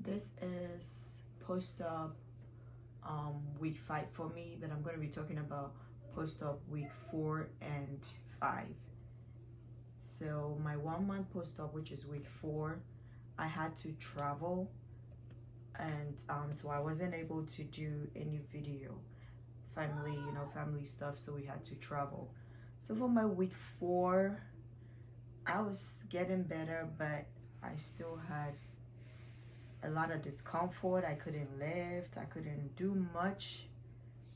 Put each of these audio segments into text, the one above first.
This is post-op week 5 for me, but I'm going to be talking about post-op week 4 and 5. So my 1 month post-op, which is week 4, I had to travel, and so I wasn't able to do any video, family stuff, so we had to travel. So for my week 4, I was getting better, but I still had a lot of discomfort. I couldn't lift, I couldn't do much.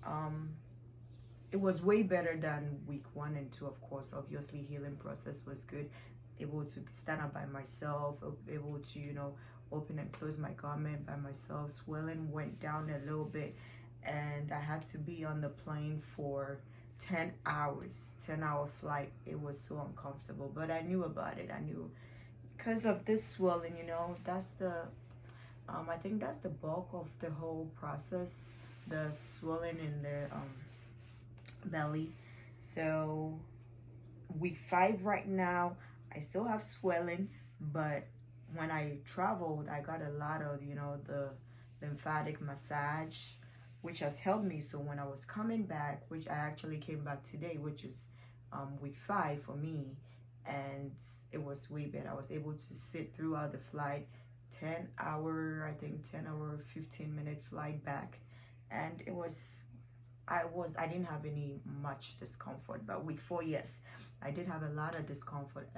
um it was way better than week 1 and 2. Of course, obviously healing process was good, able to stand up by myself, able to open and close my garment by myself. Swelling went down a little bit, and I had to be on the plane for 10 hours, 10-hour flight. It was so uncomfortable, but I knew about it. I knew because of this swelling, that's the I think that's the bulk of the whole process, the swelling in the belly. So week 5 right now, I still have swelling, but when I traveled, I got a lot of the lymphatic massage, which has helped me. So when I was coming back, which I actually came back today, which is week 5 for me, and it was way better. I was able to sit throughout the flight, 10-hour 15-minute flight back, and I didn't have any much discomfort. But week 4, yes, I did have a lot of discomfort,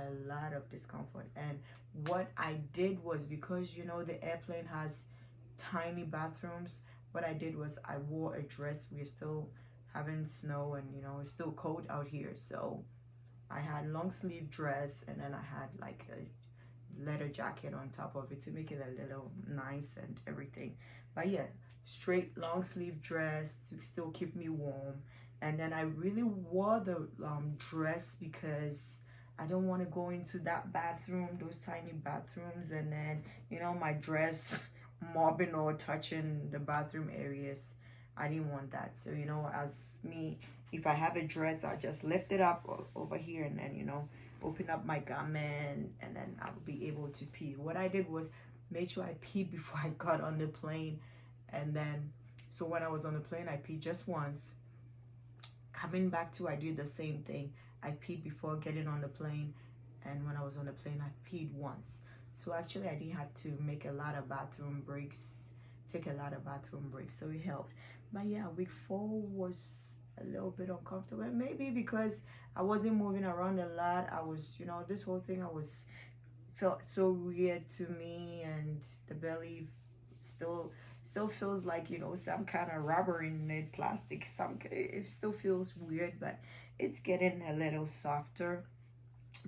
and what I did was, because the airplane has tiny bathrooms, what I did was I wore a dress. We're still having snow, and it's still cold out here, so I had long sleeve dress, and then I had like a leather jacket on top of it to make it a little nice and everything. But yeah, straight long sleeve dress to still keep me warm. And then I really wore the dress because I don't want to go into that bathroom, those tiny bathrooms, and then my dress mobbing or touching the bathroom areas. I didn't want that. So as me, if I have a dress, I just lift it up over here, and then open up my garment, and then I'll be able to pee. What I did was made sure I peed before I got on the plane, and then so when I was on the plane, I peed just once. Coming back to, I did the same thing. I peed before getting on the plane, and when I was on the plane, I peed once. So actually, I didn't have to make a lot of bathroom breaks, take a lot of bathroom breaks, so it helped. But yeah, week 4 was a little bit uncomfortable, and maybe because I wasn't moving around a lot. I was, this whole thing, felt so weird to me, and the belly still feels like some kind of rubber in it, plastic. It still feels weird, but it's getting a little softer.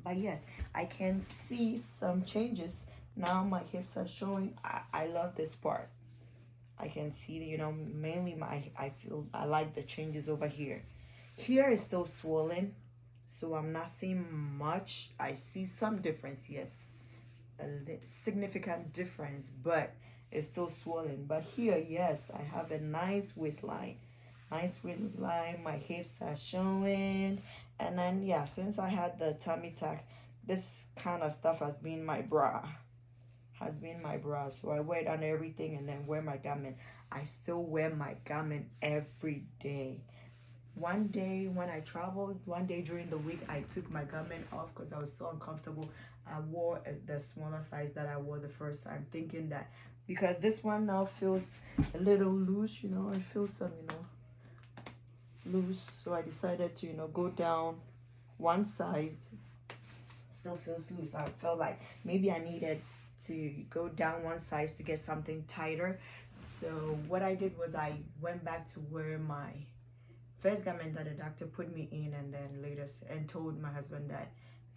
But yes, I can see some changes now. My hips are showing. I love this part. I can see, mainly I like the changes over here. Here is still swollen, so I'm not seeing much. I see some difference, yes, a significant difference, but it's still swollen. But here, yes, I have a nice waistline. Nice waistline, my hips are showing. And then, yeah, since I had the tummy tuck, this kind of stuff has been my bra. So I wear it on everything, and then wear my garment. I still wear my garment every day. One day when I traveled, one day during the week, I took my garment off because I was so uncomfortable. I wore the smaller size that I wore the first time, thinking that because this one now feels a little loose, it feels some, loose. So I decided to, go down one size. Still feels loose. I felt like maybe I needed to go down one size to get something tighter. So what I did was I went back to wear my first garment that the doctor put me in, and then later and told my husband that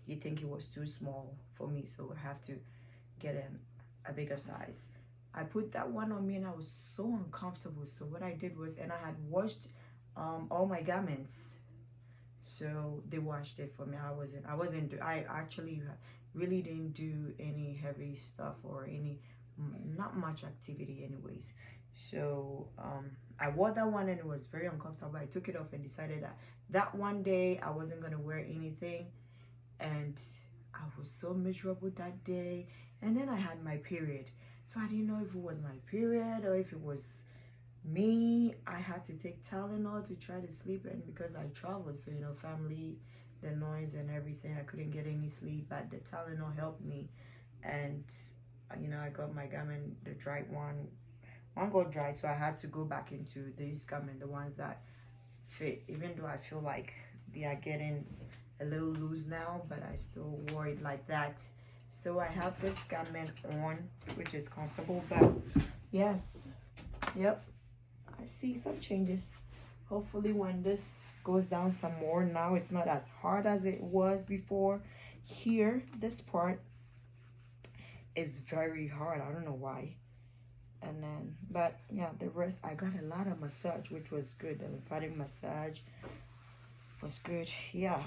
he think it was too small for me, so I have to get a bigger size. I put that one on me, and I was so uncomfortable. So what I did was, and I had washed all my garments, so they washed it for me. I actually really didn't do any heavy stuff or any not much activity anyways. So I wore that one, and it was very uncomfortable. I took it off and decided that one day I wasn't gonna wear anything, and I was so miserable that day. And then I had my period. So I didn't know if it was my period or if it was me. I had to take Tylenol to try to sleep, and because I traveled, so family, the noise and everything, I couldn't get any sleep, but the Tylenol helped me. And I got my garment, the dry one got dry, so I had to go back into these garment, the ones that fit, even though I feel like they are getting a little loose now, but I still wore it like that. So I have this garment on, which is comfortable, but yes, yep, I see some changes. Hopefully when this goes down some more, now it's not as hard as it was before. Here, this part is very hard. I don't know why. And then, but yeah, the rest, I got a lot of massage, which was good. The lymphatic massage was good. Yeah,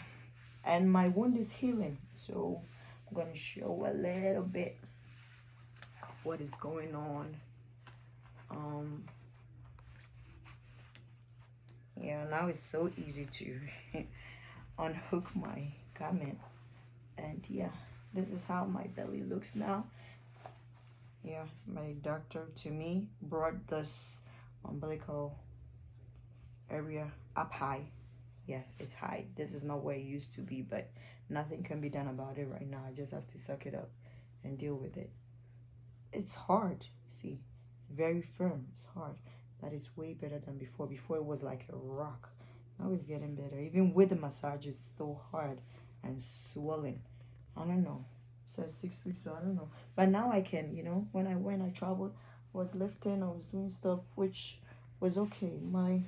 and my wound is healing, so I'm gonna show a little bit of what is going on. Yeah, now it's so easy to unhook my garment. And yeah, this is how my belly looks now. Yeah, my doctor to me brought this umbilical area up high. Yes, it's high. This is not where it used to be, but nothing can be done about it right now. I just have to suck it up and deal with it. It's hard. See, it's very firm. It's hard, but it's way better than before. Before it was like a rock. Now it's getting better. Even with the massage, it's still hard and swollen. I don't know. It says 6 weeks, so I don't know. But now I can, when I traveled, I was lifting, I was doing stuff, which was okay. My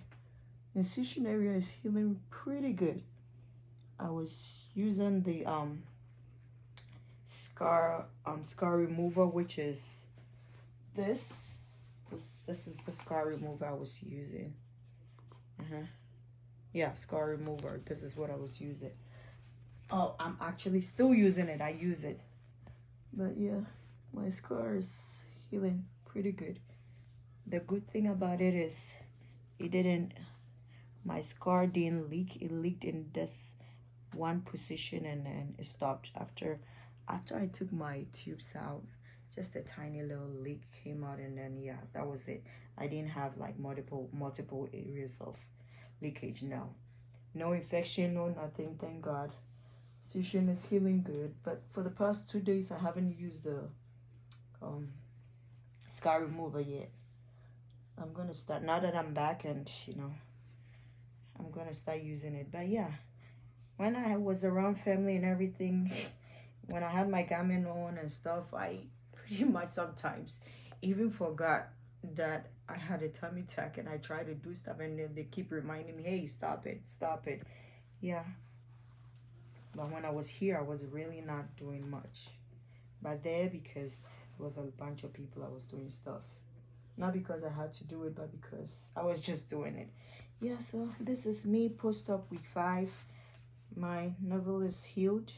incision area is healing pretty good. I was using the scar remover, which is this is the scar remover I was using. Yeah, scar remover. This is what I was using. Oh, I'm actually still using it. I use it. But yeah, my scar is healing pretty good. The good thing about it is my scar didn't leak. It leaked in this one position and then it stopped after I took my tubes out. Just a tiny little leak came out, and then yeah, that was it. I didn't have like multiple areas of leakage. No infection, no nothing, thank God. Incision is healing good, but for the past 2 days I haven't used the scar remover yet. I'm gonna start now that I'm back, and I'm gonna start using it. But yeah, when I was around family and everything, when I had my garment on and stuff, I pretty much sometimes even forgot that I had a tummy tuck, and I try to do stuff, and then they keep reminding me, hey, stop it. Yeah, but when I was here, I was really not doing much. But there, because it was a bunch of people, I was doing stuff. Not because I had to do it, but because I was just doing it. Yeah, so this is me post-op week 5. My navel is healed.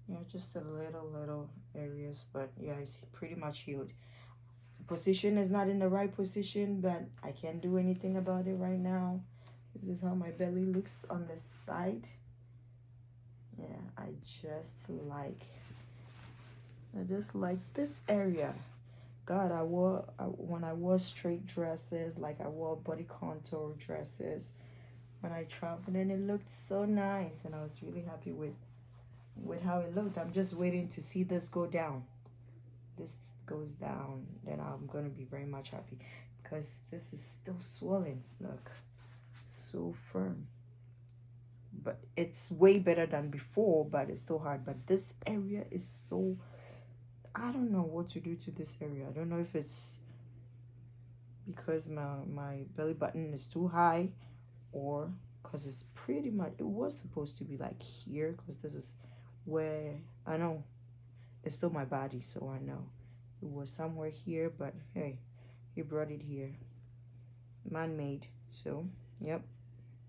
Yeah, just a little areas, but yeah, it's pretty much healed. The position is not in the right position, but I can't do anything about it right now. This is how my belly looks on the side. Yeah, I just like this area. God, when I wore straight dresses, like I wore body contour dresses when I traveled, and it looked so nice, and I was really happy with how it looked. I'm just waiting to see this go down. This goes down, then I'm gonna be very much happy, because this is still swollen. Look, so firm, but it's way better than before, but it's still hard. But this area is so, I don't know what to do to this area. I don't know if it's because my belly button is too high, or because it's pretty much, it was supposed to be like here, because this is where, I know it's still my body, so I know it was somewhere here, but hey, he brought it here. Man-made. So yep,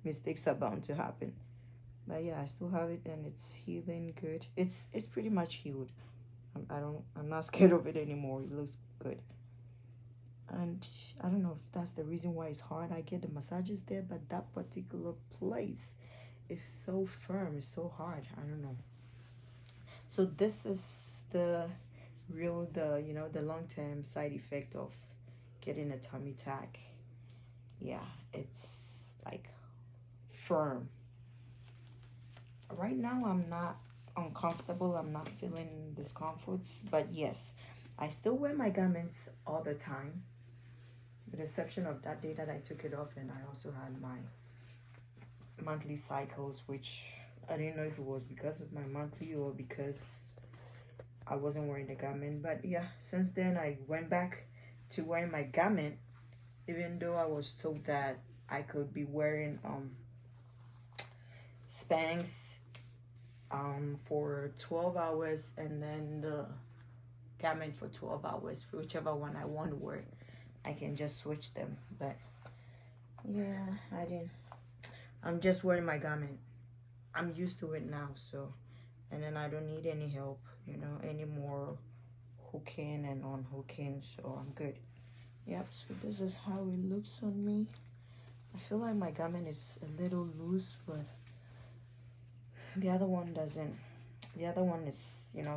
mistakes are bound to happen. But yeah, I still have it, and it's healing good. It's pretty much healed. I'm not scared of it anymore. It looks good. And I don't know if that's the reason why it's hard. I get the massages there, but that particular place is so firm. It's so hard. I don't know. So this is the real the the long-term side effect of getting a tummy tuck. Yeah, it's like firm. Right now I'm not uncomfortable, I'm not feeling discomforts, but yes, I still wear my garments all the time, with the exception of that day that I took it off, and I also had my monthly cycles, which I didn't know if it was because of my monthly or because I wasn't wearing the garment. But yeah, since then I went back to wearing my garment, even though I was told that I could be wearing Spanx for 12 hours and then the garment for 12 hours, for whichever one I want to wear. I can just switch them. But yeah, I'm just wearing my garment. I'm used to it now, so, and then I don't need any help, any more hooking and unhooking, so I'm good. Yep, so this is how it looks on me. I feel like my garment is a little loose, but the other one doesn't. The other one is,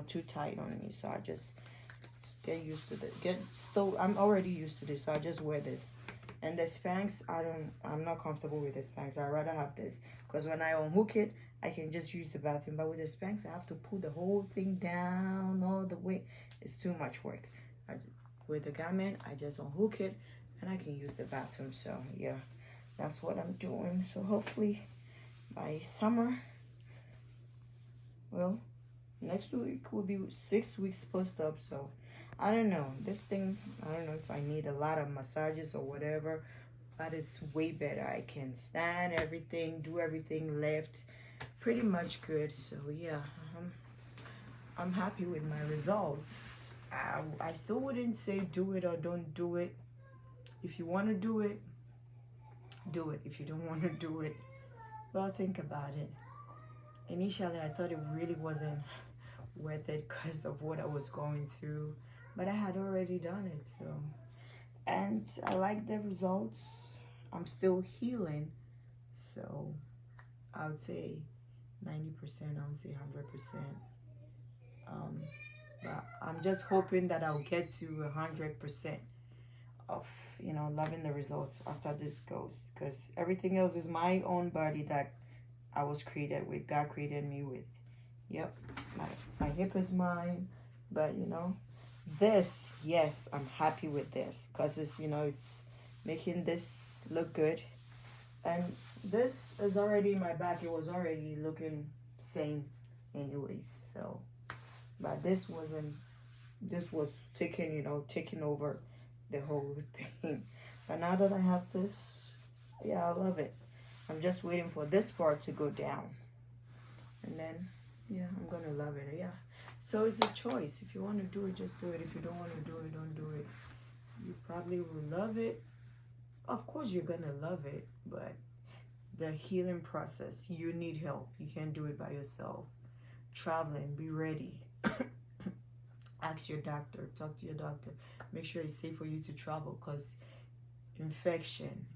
too tight on me, so I just get used to it. I'm already used to this, so I just wear this. And the Spanx, I'm not comfortable with the Spanx. I'd rather have this, because when I unhook it, I can just use the bathroom. But with the Spanx, I have to pull the whole thing down all the way. It's too much work. With the garment, I just unhook it, and I can use the bathroom. So yeah, that's what I'm doing. So hopefully by summer, well, next week will be 6 weeks post-op. So I don't know. This thing, I don't know if I need a lot of massages or whatever, but it's way better. I can stand everything, do everything left, pretty much good. So yeah, I'm happy with my results. I still wouldn't say do it or don't do it. If you want to do it, do it. If you don't want to do it, well, think about it. Initially, I thought it really wasn't worth it because of what I was going through, but I had already done it. So, and I like the results. I'm still healing, so I would say 90%, I would say 100%. But I'm just hoping that I'll get to 100% of loving the results after this goes, because everything else is my own body that I was created with. God created me with. Yep, my hip is mine, but this, yes, I'm happy with this, because it's making this look good. And this is already in my back. It was already looking same anyways. So, but this was taking over the whole thing. But now that I have this, yeah, I love it. I'm just waiting for this part to go down, and then yeah, I'm gonna love it. Yeah, so it's a choice. If you want to do it, just do it. If you don't want to do it, don't do it. You probably will love it. Of course you're gonna love it, but the healing process, you need help. You can't do it by yourself. Traveling, be ready. Ask your doctor, talk to your doctor, make sure it's safe for you to travel, because infection,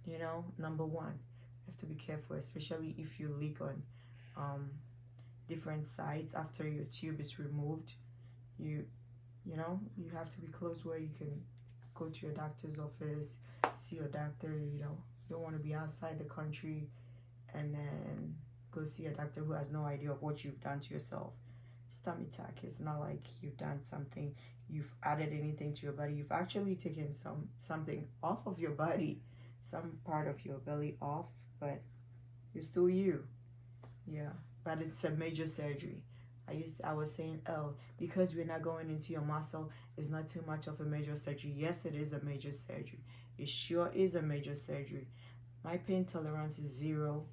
number one, you have to be careful, especially if you leak on different sites after your tube is removed. You have to be close where you can go to your doctor's office, see your doctor. You don't want to be outside the country and then go see a doctor who has no idea of what you've done to yourself. Tummy tuck, it's not like you've done something, you've added anything to your body. You've actually taken something off of your body, some part of your belly off, but it's still you. Yeah, but it's a major surgery. I was saying, oh, because we're not going into your muscle, it's not too much of a major surgery. Yes, it is a major surgery. It sure is a major surgery. My pain tolerance is 0.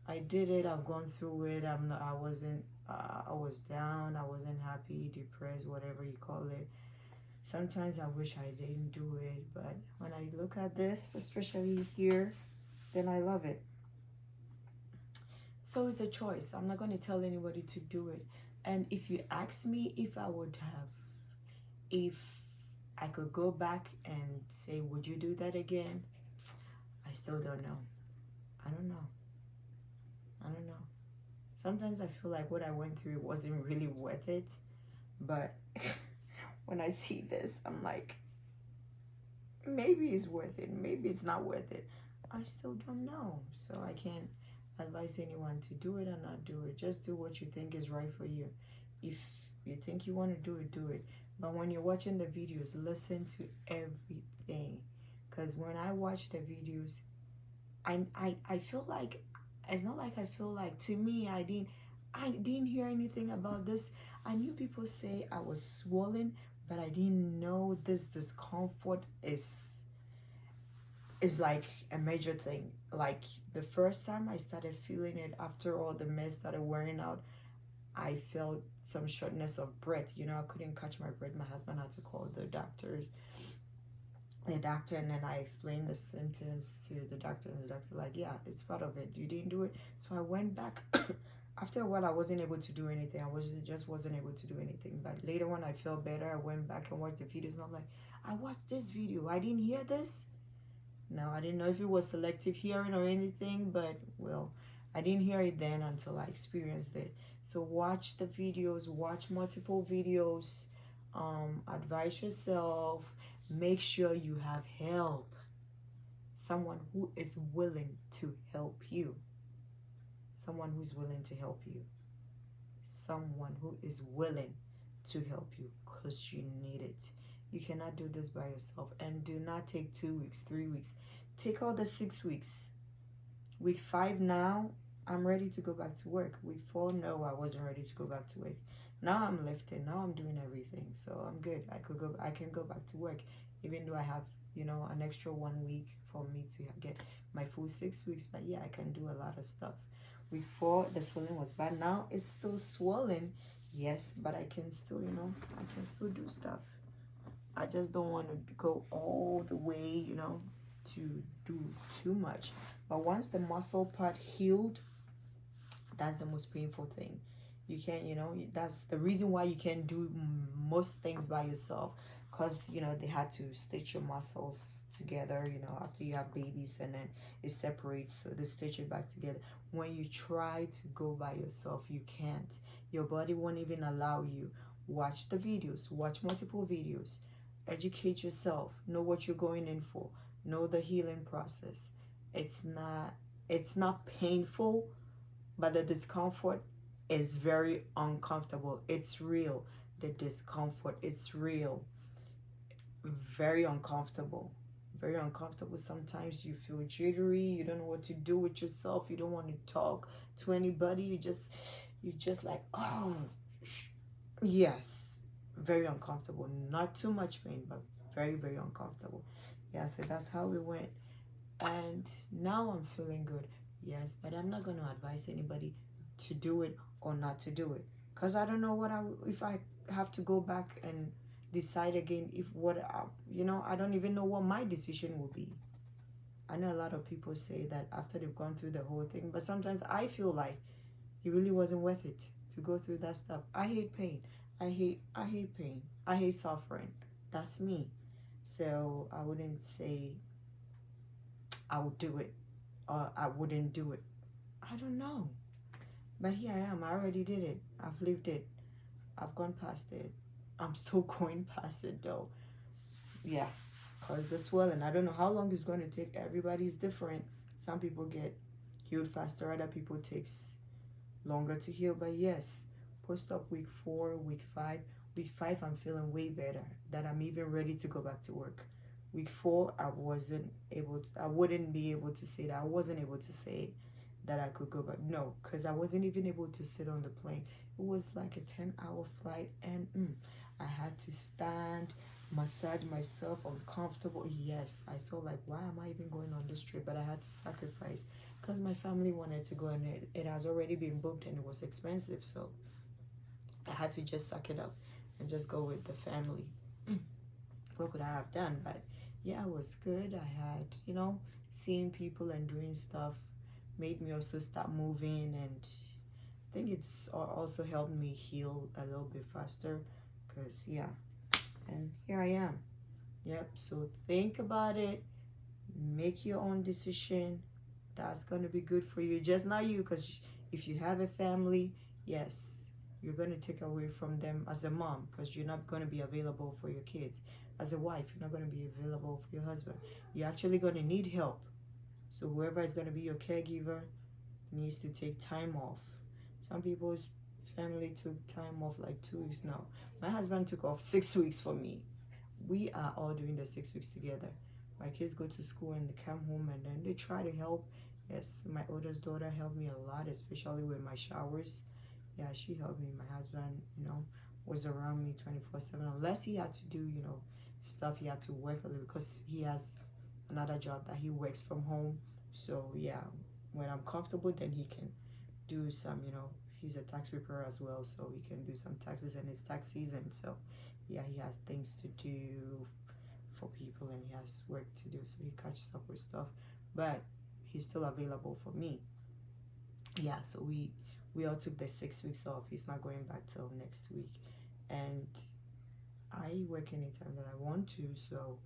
I did it. I've gone through it. I was down. I wasn't happy, depressed, whatever you call it. Sometimes I wish I didn't do it, but when I look at this, especially here, then I love it. So it's a choice. I'm not going to tell anybody to do it. And if you ask me if I could go back and say, would you do that again? I still don't know. I don't know. Sometimes I feel like what I went through wasn't really worth it, but when I see this, I'm like, maybe it's worth it, maybe it's not worth it. I still don't know. So I can't advise anyone to do it or not do it. Just do what you think is right for you. If you think you want to do it, do it. But when you're watching the videos, listen to everything. Because when I watch the videos, I feel like, it's not like I feel like, to me, I didn't hear anything about this. I knew people say I was swollen, but I didn't know this discomfort is like a major thing. Like the first time I started feeling it, after all the meds started wearing out, I felt some shortness of breath. You know, I couldn't catch my breath. My husband had to call the doctor, and then I explained the symptoms to the doctor, and the doctor like, yeah, it's part of it. You didn't do it. So I went back. After a while, I wasn't able to do anything. I wasn't able to do anything. But later, when I felt better, I went back and watched the videos. And I'm like, I watched this video. I didn't hear this. No, I didn't know if it was selective hearing or anything, but well, I didn't hear it then until I experienced it. So watch the videos, watch multiple videos, advise yourself, make sure you have help. Someone who is willing to help you. Someone who's willing to help you. Someone who is willing to help you, because you need it. You cannot do this by yourself. And do not take 2 weeks, 3 weeks. Take all the 6 weeks. Week 5 now, I'm ready to go back to work. Week 4, no, I wasn't ready to go back to work. Now I'm lifting. Now I'm doing everything. So I'm good. I can go back to work, even though I have, you know, an extra 1 week for me to get my full 6 weeks. But yeah, I can do a lot of stuff. Week 4, the swelling was bad. Now it's still swollen, yes, but I can still, you know, I can still do stuff. I just don't want to go all the way, you know, to do too much. But once the muscle part healed, that's the most painful thing. You can't, you know, that's the reason why you can't do most things by yourself, because, you know, they had to stitch your muscles together, you know, after you have babies, and then it separates, so they stitch it back together. When you try to go by yourself, you can't. Your body won't even allow you. Watch the videos, watch multiple videos, educate yourself, know what you're going in for, know the healing process. It's not painful, but the discomfort is very uncomfortable. It's real. The discomfort, it's real. Very uncomfortable. Very uncomfortable. Sometimes you feel jittery. You don't know what to do with yourself. You don't want to talk to anybody. You just like, oh, yes. Very uncomfortable. Not too much pain, but very, very uncomfortable. Yeah, so that's how it went. And now I'm feeling good. Yes, but I'm not going to advise anybody to do it or not to do it, because I don't know if I have to go back and decide again. You know, I don't even know what my decision will be. I know a lot of people say that after they've gone through the whole thing, but sometimes I feel like it really wasn't worth it to go through that stuff. I hate pain. I hate pain. I hate suffering. That's me. So I wouldn't say I would do it or I wouldn't do it. I don't know. But here I am. I already did it. I've lived it. I've gone past it. I'm still going past it though. Yeah. Because the swelling, I don't know how long it's going to take. Everybody's different. Some people get healed faster. Other people takes longer to heal. But yes, post-op week 4, week 5. Week 5, I'm feeling way better. That I'm even ready to go back to work. Week 4, I wouldn't be able to say that. I wasn't able to say that I could go back. No, because I wasn't even able to sit on the plane. It was like a 10-hour flight, and I had to stand, massage myself, uncomfortable. Yes, I felt like, why am I even going on this trip? But I had to sacrifice because my family wanted to go, and it has already been booked, and it was expensive. So I had to just suck it up and just go with the family. What could I have done? But yeah, it was good. I had, you know, seeing people and doing stuff made me also start moving, and I think it's also helped me heal a little bit faster, because yeah, and here I am. Yep. So think about it, make your own decision. That's gonna be good for you, just not you, because if you have a family, yes, you're going to take away from them as a mom, because you're not going to be available for your kids. As a wife, you're not going to be available for your husband. You're actually going to need help. So whoever is going to be your caregiver needs to take time off. Some people's family took time off like 2 weeks now. My husband took off 6 weeks for me. We are all doing the 6 weeks together. My kids go to school and they come home and then they try to help. Yes, my oldest daughter helped me a lot, especially with my showers. Yeah, she helped me. My husband, was around me 24/7. Unless he had to do, stuff, he had to work a little because he has another job that he works from home. So yeah, when I'm comfortable, then he can do some, he's a tax preparer as well, so he can do some taxes in his tax season. So yeah, he has things to do for people and he has work to do, so he catches up with stuff, but he's still available for me. Yeah, so we all took the 6 weeks off. He's not going back till next week, and I work anytime that I want to, so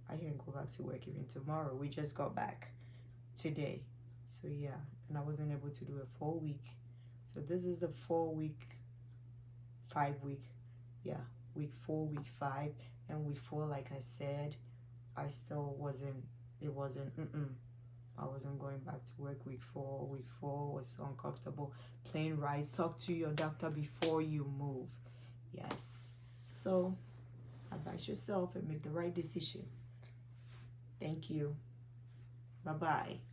I can go back to work even tomorrow. We just got back today, so yeah, and I wasn't able to do a 4 week. So this is the 4 week, 5 week, yeah, week 4, week 5, and week 4, like I said, I still wasn't, I wasn't going back to work week 4. Week 4 was so uncomfortable. Plane rides, talk to your doctor before you move. Yes. So advise yourself and make the right decision. Thank you. Bye-bye.